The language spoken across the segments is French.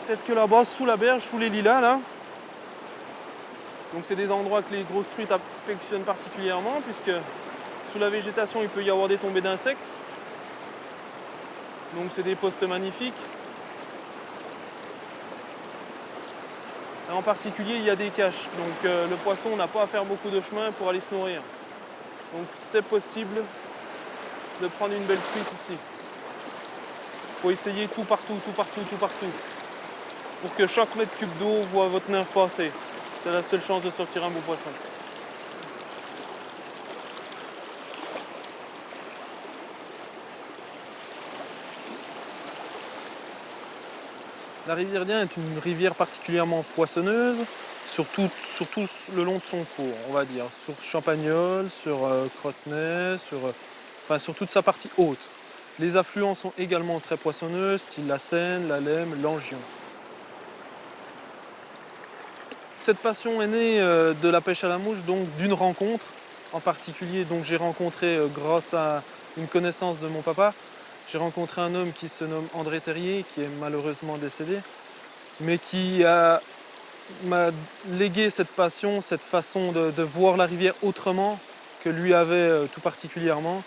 Peut-être que là-bas, sous la berge, sous les lilas, là. Donc c'est des endroits que les grosses truites affectionnent particulièrement, puisque sous la végétation, il peut y avoir des tombées d'insectes. Donc c'est des postes magnifiques. Et en particulier, il y a des caches. Donc le poisson n'a pas à faire beaucoup de chemin pour aller se nourrir. Donc c'est possible de prendre une belle truite ici. Il faut essayer tout partout, tout partout, tout partout. Pour que chaque mètre cube d'eau voit votre nerf passer. C'est la seule chance de sortir un beau poisson. La rivière d'Ain est une rivière particulièrement poissonneuse, surtout le long de son cours, on va dire, sur Champagnole, sur Crotenay, sur toute sa partie haute. Les affluents sont également très poissonneux, style la Seine, la Lemme, l'Angion. Cette passion est née de la pêche à la mouche, donc d'une rencontre en particulier. Donc j'ai rencontré, grâce à une connaissance de mon papa, j'ai rencontré un homme qui se nomme André Terrier, qui est malheureusement décédé, mais qui m'a légué cette passion, cette façon de voir la rivière autrement que lui avait tout particulièrement.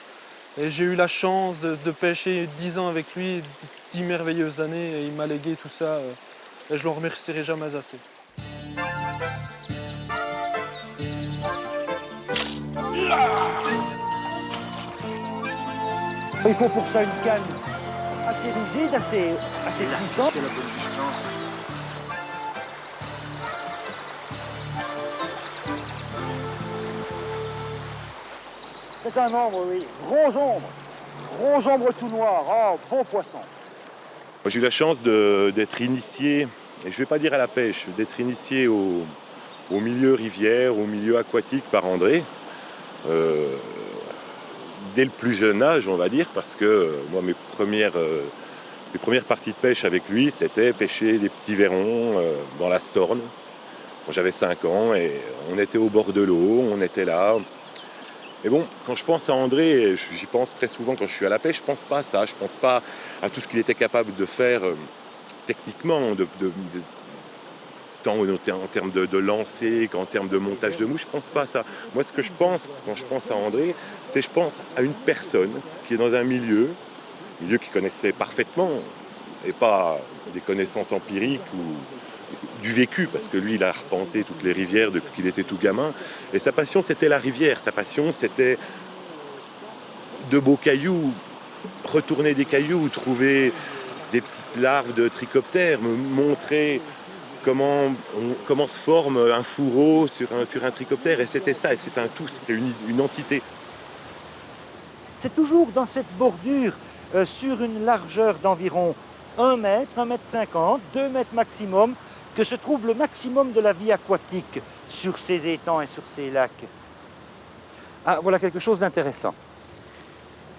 Et j'ai eu la chance de pêcher 10 ans avec lui, 10 merveilleuses années, et il m'a légué tout ça, et je ne le remercierai jamais assez. Il faut pour ça une canne assez rigide, assez puissante. C'est la bonne distance. C'est un ombre, oui. Gros ombre tout noir. Ah, bon poisson. J'ai eu la chance d'être initié, et je ne vais pas dire à la pêche, d'être initié au milieu rivière, au milieu aquatique par André. Dès le plus jeune âge, on va dire, parce que moi, mes premières parties de pêche avec lui, c'était pêcher des petits vairons dans la Sorne. Bon, j'avais 5 ans et on était au bord de l'eau, on était là. Et bon, quand je pense à André, j'y pense très souvent quand je suis à la pêche, je ne pense pas à ça, je ne pense pas à tout ce qu'il était capable de faire techniquement, tant en termes de lancer qu'en termes de montage de mouche, je ne pense pas à ça. Moi, ce que je pense quand je pense à André, c'est je pense à une personne qui est dans un milieu qu'il connaissait parfaitement, et pas des connaissances empiriques ou du vécu, parce que lui, il a arpenté toutes les rivières depuis qu'il était tout gamin. Et sa passion, c'était la rivière. Sa passion, c'était de beaux cailloux, retourner des cailloux, trouver des petites larves de trichoptères, me montrer comment se forme un fourreau sur un trichoptère. Et c'était ça, et c'était un tout, c'était une entité. C'est toujours dans cette bordure, sur une largeur d'environ 1 mètre, 1,50 m, 2 mètres maximum, que se trouve le maximum de la vie aquatique sur ces étangs et sur ces lacs. Ah, voilà quelque chose d'intéressant.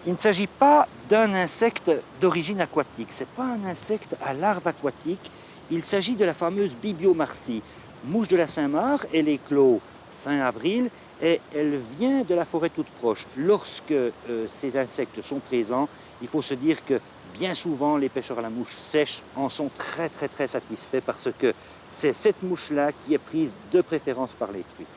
Il ne s'agit pas d'un insecte d'origine aquatique. Ce n'est pas un insecte à larve aquatique. Il s'agit de la fameuse Bibiomarcie, mouche de la Saint-Marc. Elle éclot fin avril et elle vient de la forêt toute proche. Lorsque ces insectes sont présents, il faut se dire que bien souvent, les pêcheurs à la mouche sèche en sont très satisfaits parce que c'est cette mouche-là qui est prise de préférence par les truites.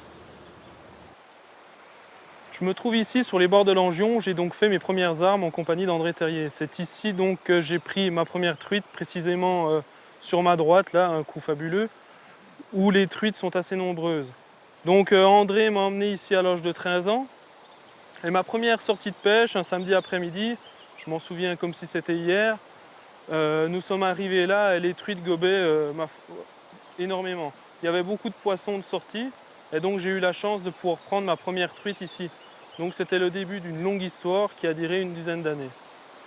Je me trouve ici sur les bords de l'Angion, j'ai donc fait mes premières armes en compagnie d'André Terrier. C'est ici donc que j'ai pris ma première truite, précisément sur ma droite, là, un coup fabuleux, où les truites sont assez nombreuses. Donc André m'a emmené ici à l'âge de 13 ans, et ma première sortie de pêche, un samedi après-midi, je m'en souviens comme si c'était hier, nous sommes arrivés là et les truites gobaient énormément. Il y avait beaucoup de poissons de sortie et donc j'ai eu la chance de pouvoir prendre ma première truite ici. Donc c'était le début d'une longue histoire qui a duré une dizaine d'années.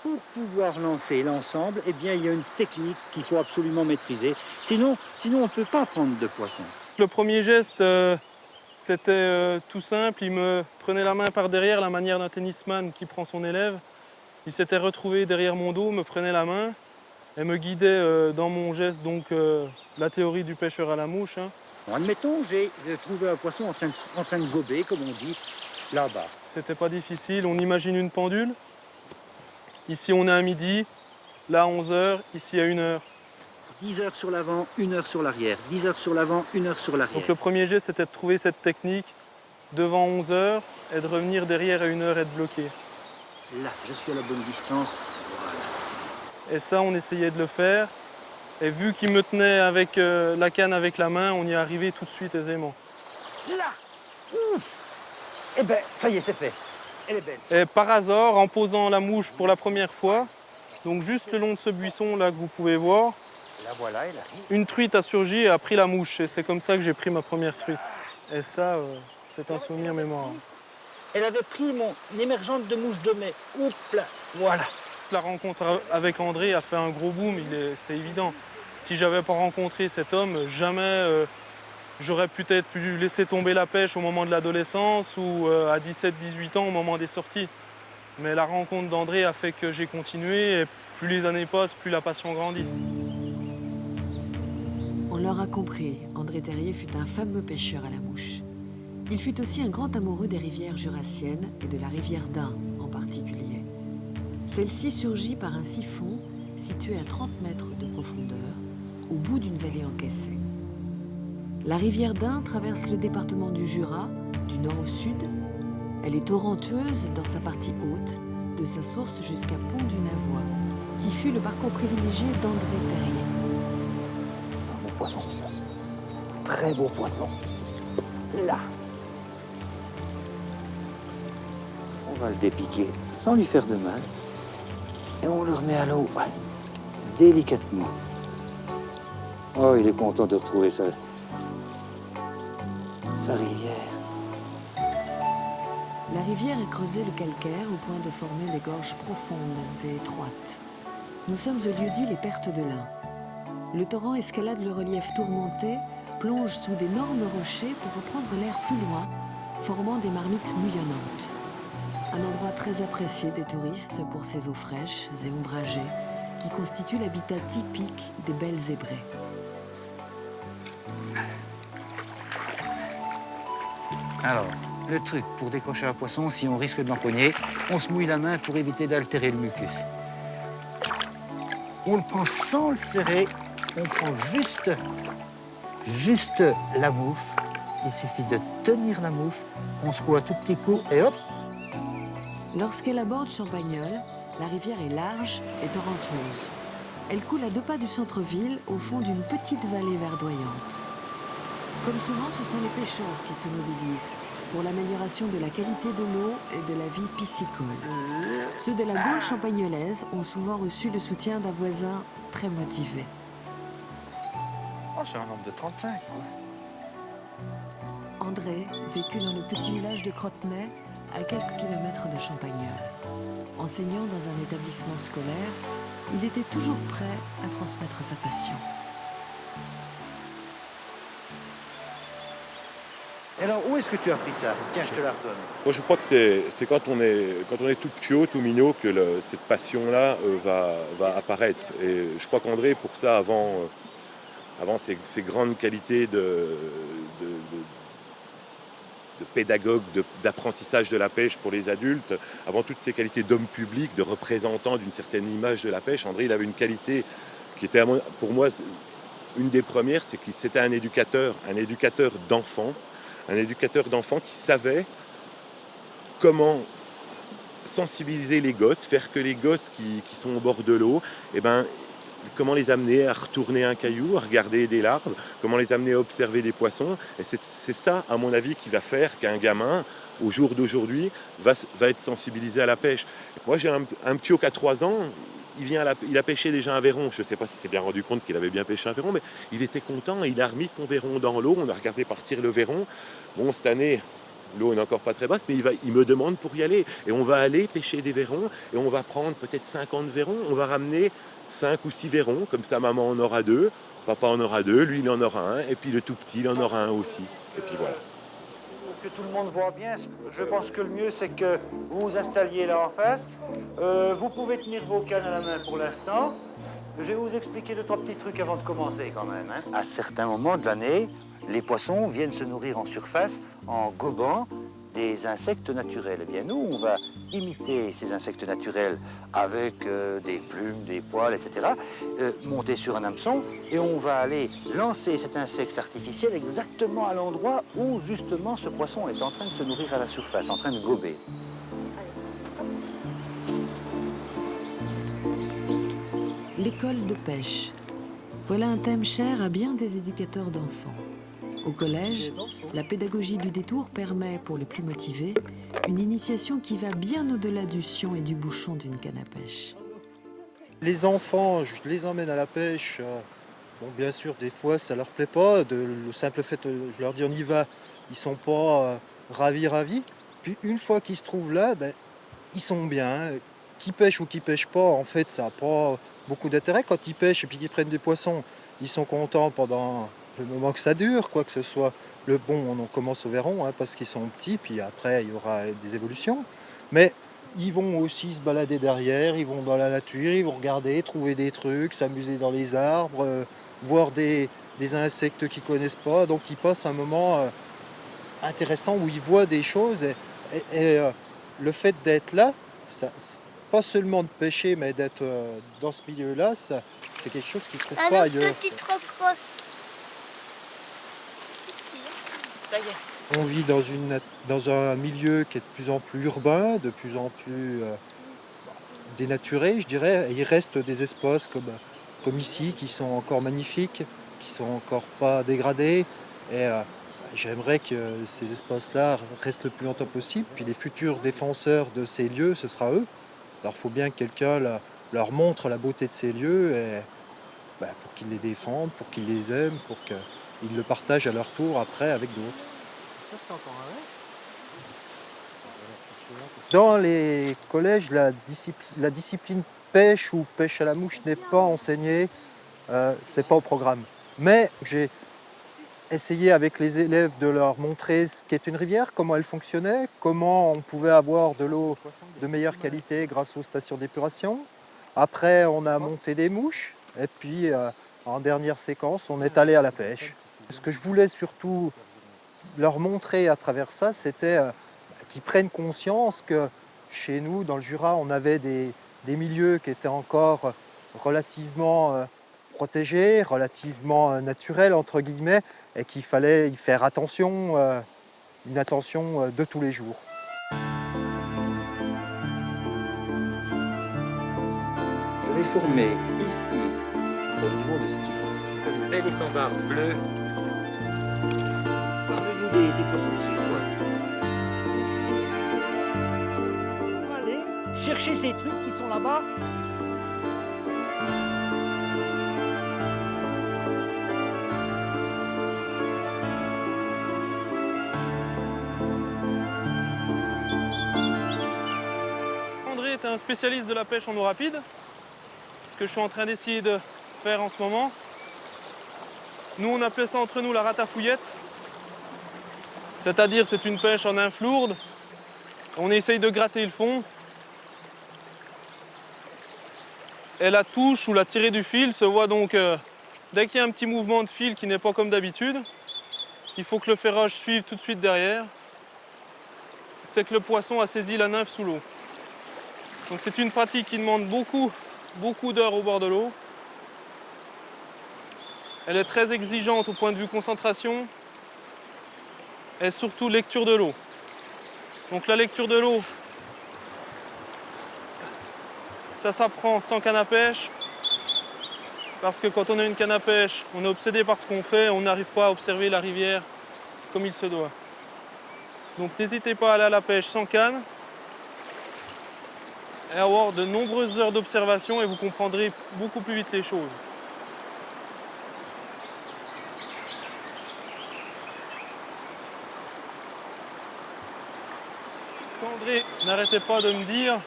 Pour pouvoir lancer l'ensemble, eh bien, il y a une technique qu'il faut absolument maîtriser. Sinon on ne peut pas prendre de poisson. Le premier geste, c'était tout simple. Il me prenait la main par derrière, la manière d'un tennisman qui prend son élève. Il s'était retrouvé derrière mon dos, me prenait la main et me guidait dans mon geste, donc la théorie du pêcheur à la mouche. Hein. Admettons, j'ai trouvé un poisson en train de gober, comme on dit, là-bas. C'était pas difficile, on imagine une pendule. Ici on est à midi, là à 11 h, ici à 1 h. 10 heures sur l'avant, 1 heure sur l'arrière. 10 heures sur l'avant, 1 heure sur l'arrière. Donc le premier jet, c'était de trouver cette technique devant 11 heures et de revenir derrière à 1 heure et de bloquer. Là, je suis à la bonne distance. Et ça, on essayait de le faire. Et vu qu'il me tenait avec la canne avec la main, on y est arrivé tout de suite aisément. Là. Eh ben, ça y est, c'est fait. Elle est belle. Et par hasard, en posant la mouche pour la première fois, donc juste le long de ce buisson là que vous pouvez voir, La voilà, elle arrive. une truite a surgi et a pris la mouche. Et c'est comme ça que j'ai pris ma première truite. Et ça, c'est un souvenir mémorable. Elle avait pris mon émergente de mouche de mai. Oups là, voilà. La rencontre avec André a fait un gros boom, c'est évident. Si j'avais pas rencontré cet homme, jamais j'aurais peut-être pu laisser tomber la pêche au moment de l'adolescence ou à 17-18 ans au moment des sorties. Mais la rencontre d'André a fait que j'ai continué et plus les années passent, plus la passion grandit. On l'aura compris, André Terrier fut un fameux pêcheur à la mouche. Il fut aussi un grand amoureux des rivières jurassiennes et de la rivière d'Ain en particulier. Celle-ci surgit par un siphon situé à 30 mètres de profondeur, au bout d'une vallée encaissée. La rivière d'Ain traverse le département du Jura, du nord au sud. Elle est torrentueuse dans sa partie haute, de sa source jusqu'à Pont-du-Navois, qui fut le parcours privilégié d'André Terrier. C'est un beau poisson, ça. Très beau poisson. Là. On va le dépiquer sans lui faire de mal. Et on le remet à l'eau, délicatement. Oh, il est content de retrouver sa rivière. La rivière est creusée le calcaire au point de former des gorges profondes et étroites. Nous sommes au lieu-dit les Pertes de l'Ain. Le torrent escalade le relief tourmenté, plonge sous d'énormes rochers pour reprendre l'air plus loin, formant des marmites bouillonnantes. Un endroit très apprécié des touristes pour ses eaux fraîches et ombragées, qui constituent l'habitat typique des belles zébrées. Alors, le truc pour décrocher un poisson, si on risque de l'empoigner, on se mouille la main pour éviter d'altérer le mucus. On le prend sans le serrer, on prend juste la mouche. Il suffit de tenir la mouche, on secoue un tout petit coup et hop. Lorsqu'elle aborde Champagnole, la rivière est large et torrentueuse. Elle coule à 2 pas du centre-ville, au fond d'une petite vallée verdoyante. Comme souvent, ce sont les pêcheurs qui se mobilisent pour l'amélioration de la qualité de l'eau et de la vie piscicole. Ceux de la Gaule champagnolaise ont souvent reçu le soutien d'un voisin très motivé. Oh, c'est un nombre de 35, quoi. André vécut dans le petit village de Crotenay, à quelques kilomètres de Champagnole. Enseignant dans un établissement scolaire, il était toujours prêt à transmettre sa passion. Alors, où est-ce que tu as pris ça? Tiens, je te la redonne. Moi, je crois que c'est quand on est tout petit, tout minot, que cette passion-là va apparaître. Et je crois qu'André, pour ça, avant ses grandes qualités de pédagogue, d'apprentissage de la pêche pour les adultes, avant toutes ses qualités d'homme public, de représentant d'une certaine image de la pêche, André, il avait une qualité qui était, pour moi, une des premières, c'est qu'il c'était un éducateur d'enfants, qui savait comment sensibiliser les gosses, faire que les gosses qui sont au bord de l'eau, comment les amener à retourner un caillou, à regarder des larves, comment les amener à observer des poissons. Et c'est ça, à mon avis, qui va faire qu'un gamin, au jour d'aujourd'hui, va être sensibilisé à la pêche. Moi, j'ai un petit qui a 3 ans, il a pêché déjà un verron. Je ne sais pas s'il s'est bien rendu compte qu'il avait bien pêché un verron, mais il était content, il a remis son verron dans l'eau, on a regardé partir le verron. Bon, cette année, l'eau n'est encore pas très basse, mais il me demande pour y aller. Et on va aller pêcher des verrons, et on va prendre peut-être 50 verrons, on va ramener 5 ou 6 verrons, comme ça maman en aura 2, papa en aura 2, lui il en aura un, et puis le tout petit il en aura un aussi. Et puis voilà. Pour que tout le monde voit bien, je pense que le mieux c'est que vous vous installiez là en face. Vous pouvez tenir vos cannes à la main pour l'instant. Je vais vous expliquer 2-3 petits trucs avant de commencer quand même. À certains moments de l'année, les poissons viennent se nourrir en surface en gobant des insectes naturels. Eh bien nous, on va imiter ces insectes naturels avec des plumes, des poils, etc., monter sur un hameçon et on va aller lancer cet insecte artificiel exactement à l'endroit où justement ce poisson est en train de se nourrir à la surface, en train de gober. L'école de pêche. Voilà un thème cher à bien des éducateurs d'enfants. Au collège, la pédagogie du détour permet, pour les plus motivés, une initiation qui va bien au-delà du sion et du bouchon d'une canne à pêche. Les enfants, je les emmène à la pêche. Bon, bien sûr, des fois, ça leur plaît pas. Le simple fait, je leur dis on y va, ils sont pas ravis. Puis une fois qu'ils se trouvent là, ils sont bien. Qu'ils pêchent ou qu'ils pêchent pas, en fait, ça n'a pas beaucoup d'intérêt. Quand ils pêchent et puis qu'ils prennent des poissons, ils sont contents pendant le moment que ça dure, quoi que ce soit. Le bon, on commence au verron, parce qu'ils sont petits, puis après, il y aura des évolutions. Mais ils vont aussi se balader derrière, ils vont dans la nature, ils vont regarder, trouver des trucs, s'amuser dans les arbres, voir des insectes qu'ils ne connaissent pas. Donc ils passent un moment intéressant où ils voient des choses. Et le fait d'être là, pas seulement de pêcher, mais d'être dans ce milieu-là, c'est quelque chose qu'ils ne trouvent pas ailleurs. Ça y est. On vit dans un milieu qui est de plus en plus urbain, de plus en plus dénaturé, je dirais. Et il reste des espaces comme ici qui sont encore magnifiques, qui sont encore pas dégradés. Et j'aimerais que ces espaces-là restent le plus longtemps possible. Puis les futurs défenseurs de ces lieux, ce sera eux. Alors il faut bien que quelqu'un leur montre la beauté de ces lieux et, pour qu'ils les défendent, pour qu'ils les aiment, pour qu'ils le partagent à leur tour après avec d'autres. Dans les collèges, la discipline pêche ou pêche à la mouche n'est pas enseignée, c'est pas au programme. Mais j'ai essayé avec les élèves de leur montrer ce qu'est une rivière, comment elle fonctionnait, comment on pouvait avoir de l'eau de meilleure qualité grâce aux stations d'épuration. Après, on a monté des mouches et puis en dernière séquence, on est allé à la pêche. Ce que je voulais surtout leur montrer à travers ça, c'était qu'ils prennent conscience que chez nous, dans le Jura, on avait des milieux qui étaient encore relativement protégés, relativement naturels, entre guillemets, et qu'il fallait y faire attention, une attention de tous les jours. Je vais former ici, au niveau de ce qu'il faut, une belle étendard bleue, parmi des poissons de chez toi. On va aller chercher ces trucs qui sont là-bas. André est un spécialiste de la pêche en eau rapide, ce que je suis en train d'essayer de faire en ce moment. Nous, on appelait ça entre nous la ratafouillette, c'est-à-dire c'est une pêche en nymphe lourde. On essaye de gratter le fond. Et la touche ou la tirée du fil se voit donc dès qu'il y a un petit mouvement de fil qui n'est pas comme d'habitude, il faut que le ferrage suive tout de suite derrière. C'est que le poisson a saisi la nymphe sous l'eau. Donc c'est une pratique qui demande beaucoup d'heures au bord de l'eau. Elle est très exigeante au point de vue concentration et surtout lecture de l'eau. Donc la lecture de l'eau, ça s'apprend sans canne à pêche, parce que quand on a une canne à pêche, on est obsédé par ce qu'on fait, on n'arrive pas à observer la rivière comme il se doit. Donc n'hésitez pas à aller à la pêche sans canne et avoir de nombreuses heures d'observation et vous comprendrez beaucoup plus vite les choses. André n'arrêtait pas de me dire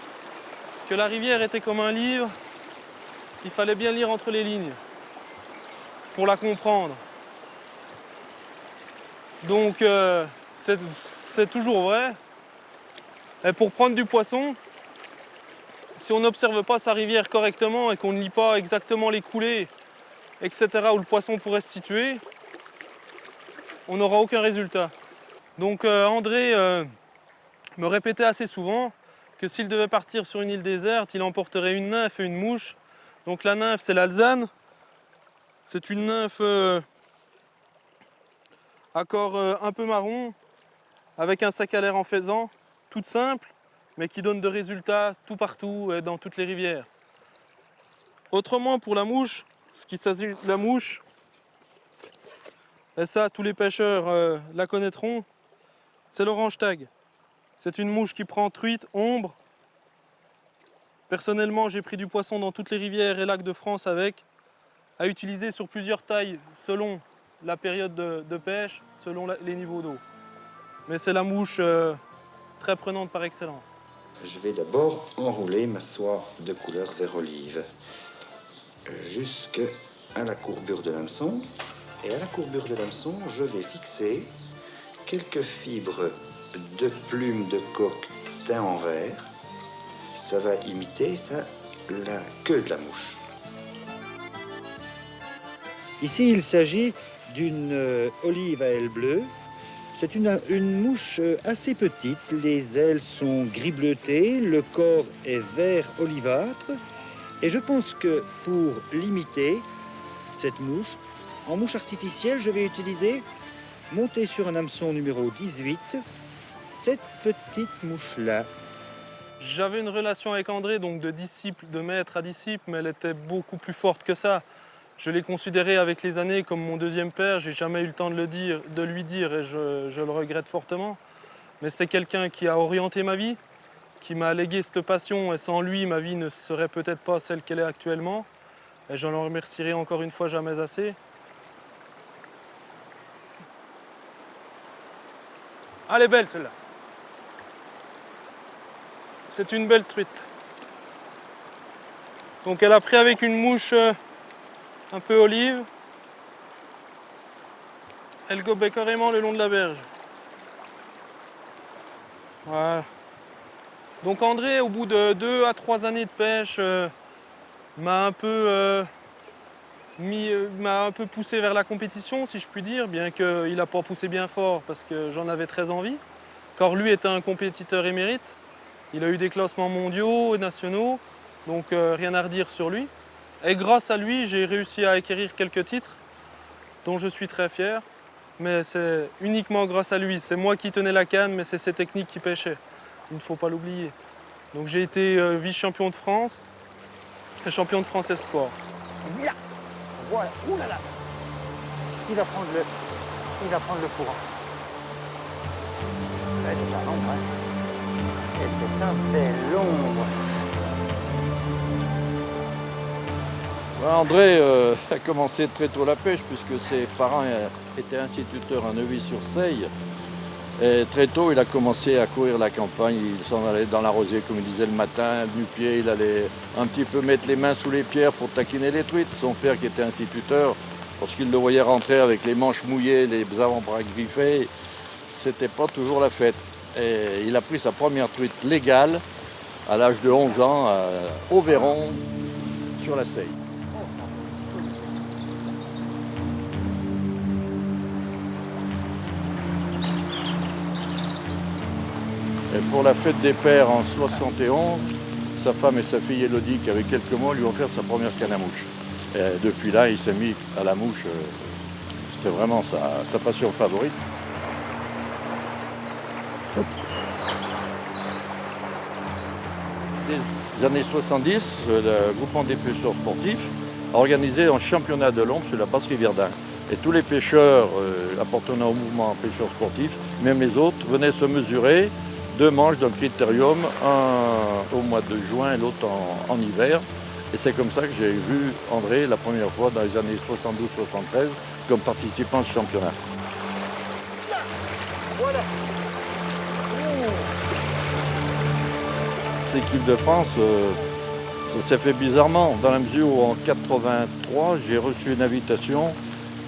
que la rivière était comme un livre, qu'il fallait bien lire entre les lignes pour la comprendre. Donc c'est toujours vrai. Et pour prendre du poisson, si on n'observe pas sa rivière correctement et qu'on ne lit pas exactement les coulées, etc., où le poisson pourrait se situer, on n'aura aucun résultat. Donc André me répétait assez souvent que s'il devait partir sur une île déserte, il emporterait une nymphe et une mouche. Donc la nymphe, c'est l'alzane. C'est une nymphe à corps un peu marron, avec un sac à l'air en faisan, toute simple, mais qui donne de résultats tout partout et dans toutes les rivières. Autrement, pour la mouche, ce qui s'agit de la mouche, et ça, tous les pêcheurs la connaîtront, c'est l'orange tag. C'est une mouche qui prend truite, ombre. Personnellement, j'ai pris du poisson dans toutes les rivières et lacs de France avec, à utiliser sur plusieurs tailles selon la période de pêche, selon les niveaux d'eau. Mais c'est la mouche très prenante par excellence. Je vais d'abord enrouler ma soie de couleur vert olive jusqu'à la courbure de l'hameçon. Et à la courbure de l'hameçon, je vais fixer quelques fibres de plumes de coque teint en vert. Ça va imiter ça, la queue de la mouche. Ici, il s'agit d'une olive à ailes bleues. C'est une mouche assez petite. Les ailes sont gris bleuté, le corps est vert olivâtre. Et je pense que pour l'imiter, cette mouche, en mouche artificielle, je vais utiliser, montée sur un hameçon numéro 18, cette petite mouche-là. J'avais une relation avec André, donc de disciple, de maître à disciple, mais elle était beaucoup plus forte que ça. Je l'ai considéré avec les années comme mon deuxième père. J'ai jamais eu le temps de lui dire et je le regrette fortement. Mais c'est quelqu'un qui a orienté ma vie, qui m'a légué cette passion, et sans lui, ma vie ne serait peut-être pas celle qu'elle est actuellement. Et je l'en remercierai encore une fois jamais assez. Ah, elle est belle celle-là. C'est une belle truite. Donc elle a pris avec une mouche un peu olive. Elle gobait carrément le long de la berge. Voilà. Donc André, au bout de 2 à 3 années de pêche, m'a un peu poussé vers la compétition, si je puis dire, bien qu'il n'a pas poussé bien fort parce que j'en avais très envie. Car lui était un compétiteur émérite. Il a eu des classements mondiaux et nationaux, donc rien à redire sur lui. Et grâce à lui, j'ai réussi à acquérir quelques titres dont je suis très fier. Mais c'est uniquement grâce à lui. C'est moi qui tenais la canne, mais c'est ses techniques qui pêchaient. Il ne faut pas l'oublier. Donc j'ai été vice-champion de France et champion de France Espoir. Là, voilà, oulala, il va prendre le courant. Là, c'est un ombre, hein. Et c'est un bel ombre. André a commencé très tôt la pêche puisque ses parents étaient instituteurs à Neuvy-sur-Seille. Et très tôt, il a commencé à courir la campagne. Il s'en allait dans la rosière, comme il disait, le matin, nu-pied. Il allait un petit peu mettre les mains sous les pierres pour taquiner les truites. Son père, qui était instituteur, lorsqu'il le voyait rentrer avec les manches mouillées, les avant-bras griffés, c'était pas toujours la fête. Et il a pris sa première truite légale à l'âge de 11 ans au Véron, sur la Seille. Et pour la fête des pères en 71, sa femme et sa fille Élodie, qui avaient quelques mois, lui ont offert sa première canne à mouche. Et depuis là, il s'est mis à la mouche. C'était vraiment sa passion favorite. Des années 70, le groupement des pêcheurs sportifs a organisé un championnat de l'ombre sur la basse rivière d'Ain. Et tous les pêcheurs appartenant au mouvement pêcheurs sportifs, même les autres, venaient se mesurer 2 manches d'un critérium, un au mois de juin et l'autre en hiver. Et c'est comme ça que j'ai vu André la première fois dans les années 72-73 comme participant à ce championnat. Voilà. L'équipe de France, ça s'est fait bizarrement, dans la mesure où en 83, j'ai reçu une invitation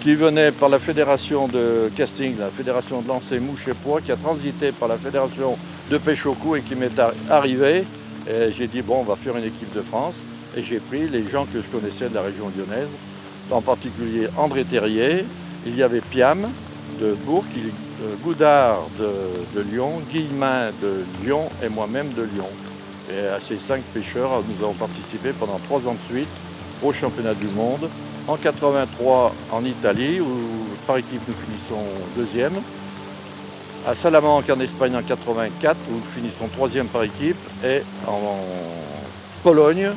qui venait par la fédération de casting, la fédération de lancer mouche et pois, qui a transité par la fédération de pêche au cou et qui m'est arrivé. Et j'ai dit, bon, on va faire une équipe de France. Et j'ai pris les gens que je connaissais de la région lyonnaise, en particulier André Terrier, il y avait Piam de Bourg, Goudard de Lyon, Guillemin de Lyon et moi-même de Lyon. Et à ces 5 pêcheurs, nous avons participé pendant 3 ans de suite au championnat du monde. En 83 en Italie, où par équipe nous finissons 2e. À Salamanque en Espagne en 84, où nous finissons 3e par équipe. Et en Pologne,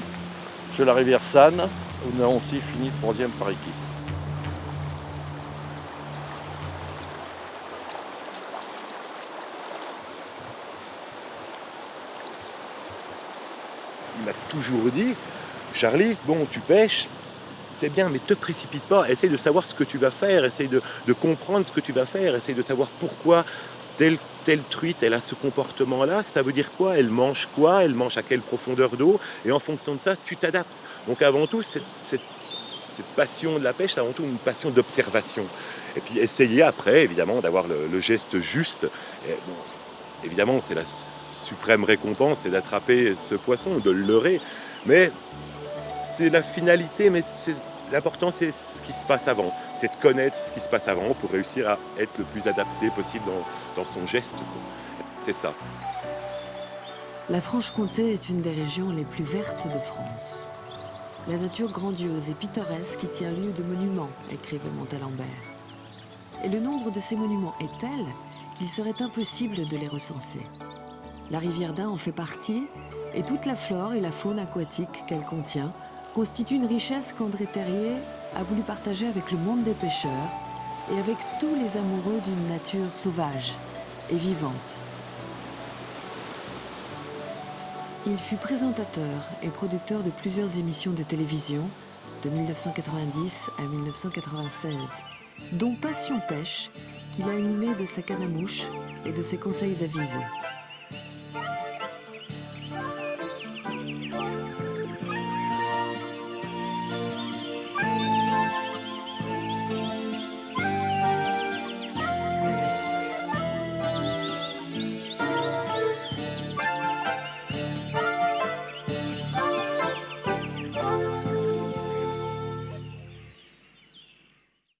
sur la rivière San, où nous avons aussi fini 3e par équipe. Il m'a toujours dit, Charlie, bon, tu pêches, c'est bien, mais te précipite pas, essaye de savoir ce que tu vas faire, essaye de comprendre ce que tu vas faire, essaye de savoir pourquoi telle truite, elle a ce comportement-là, ça veut dire quoi, elle mange à quelle profondeur d'eau, et en fonction de ça, tu t'adaptes. Donc avant tout, cette passion de la pêche, c'est avant tout une passion d'observation. Et puis essayer après, évidemment, d'avoir le geste juste. Et bon, évidemment, c'est la suprême récompense, c'est d'attraper ce poisson, de le leurrer. Mais c'est la finalité, mais l'important, c'est ce qui se passe avant. C'est de connaître ce qui se passe avant pour réussir à être le plus adapté possible dans son geste. C'est ça. La Franche-Comté est une des régions les plus vertes de France. La nature grandiose et pittoresque y tient lieu de monuments, écrivait Montalembert. Et le nombre de ces monuments est tel qu'il serait impossible de les recenser. La rivière d'Ain en fait partie, et toute la flore et la faune aquatique qu'elle contient constituent une richesse qu'André Terrier a voulu partager avec le monde des pêcheurs et avec tous les amoureux d'une nature sauvage et vivante. Il fut présentateur et producteur de plusieurs émissions de télévision de 1990 à 1996, dont Passion Pêche, qu'il a animé de sa canne à mouche et de ses conseils avisés.